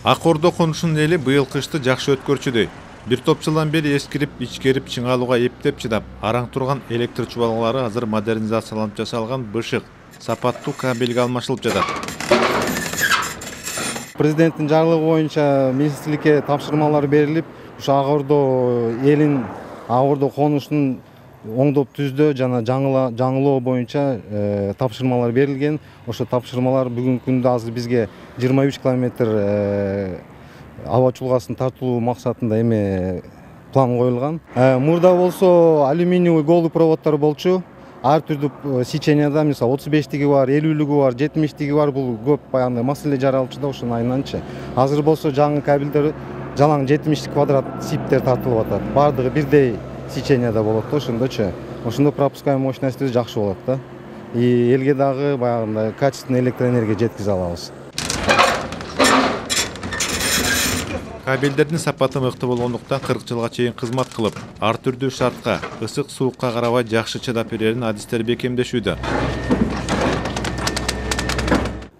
Ак Ордо конушунун эли быйыл кышты жакшы өткөрчүдөй. Бир топ жылдан бери эскирип, ичкерип, чыңалууга эптеп чыдап, араң турган электр чубалгалары азыр модернизацияланып жасалган бышык, сапаттуу кабелге алмашылып жатат. Президенттин жарлыгы боюнча министрликке тапшырмалар берилип, ушу Ак Ордо элин Ак Ордо конушунун оңдоп түздөө жана жаңылоо боюнча тапшырмалар берилген. Ошо тапшырмалар бүгүнкү күндө азыр бизге 23 километр аба чулгасын тартылуу максатында эме план коюлган. Мурда болсо алюминиевый голый проводдор болчу. Ар түрдүү сеченияда мисалы 35-тиги бар, 50-лиги бар, 70-тиги бар. Бул көп баягы маселе жаралчу да ошонун айынан. Азыр болсо жаңы кабелдер жалаң 70 квадрат сиптер тартылып атат. Бардыгы бирдей сеченияда болот да ошондочу. Ошондо пропускаемый мощностьтер жакшы болот да. И элге дагы баягындай качественный электроэнергия жеткизе алабыз. Кабелдердин сапаты мыкты болгондуктан 40 жылга чейин кызмат кылып, ар түрдүү шартка, ысык суукка карабай жакшы чыдап берерин адистер бекемдешүүдө.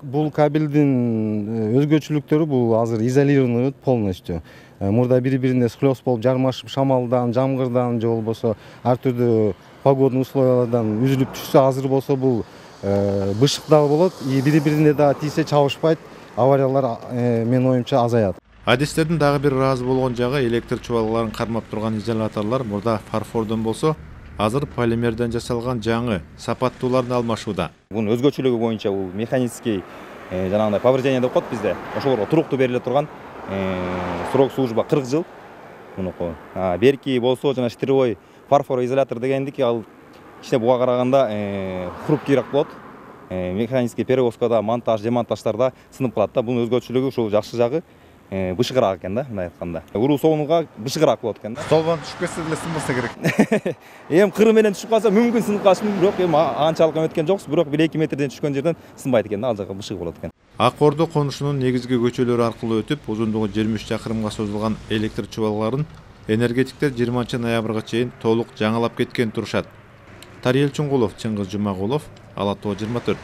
Бул кабелдин өзгөчөлүктөрү бул азыр изолированный полностью. Мурда бири-бирине схлёст болуп жармашып, шамалдан, жамгырдан же болбосо ар түрдүү погодный условиялардан үзүлүп түшсө, азыр болсо бул бышык дагы болот, и бири-бирине дагы тийсе чабышпайт, авариялар менин оюмча азаят. Адистердин дагы бир ыраазы болгон жагы электр чубалгаларын кармап турган изоляторлор мурда фарфордон болсо, азыр полимерден жасалган жаңы сапаттууларын алмашууда. Бунун өзгөчөлүгү боюнча бул механический жанагындай повреждение деп коет бизде. Ошолорго туруктуу бериле турган срок служба 40 жыл. Мунуку берки болсо жана штыревой фарфороизолятор дегендики ал кичине буга караганда хрупкийраак болот. Механический перевозкада, монтаж, демонтаждарда сынып калат да. Бунун өзгөчөлүгү ушул жакшы жагы бышыгыраак экен да, мындай айтканда. Уруу согунууга бышыгыраак болот экен да. Столбан түшүп кетсе деле сынбаса керек. Кыры менен түшүп калса мүмкүн сынып калышы мүмкүн, бирок анчалык өткөн жоксуз, бирок 1-2 метрден түшкөн жерден сынбайт экен да, ал жака бышыгы болот экен. Ак Ордо конушунун негизги көчөлөрү аркылуу өтүп, узундугу 23 чакырымга созулган электр чубалгаларын энергетиктер 20 ноябрга чейин толук жаңылап кеткен турушат. Тариел Чуңгулов, Чыңгыз Жумагулов, Ала Тоо 24.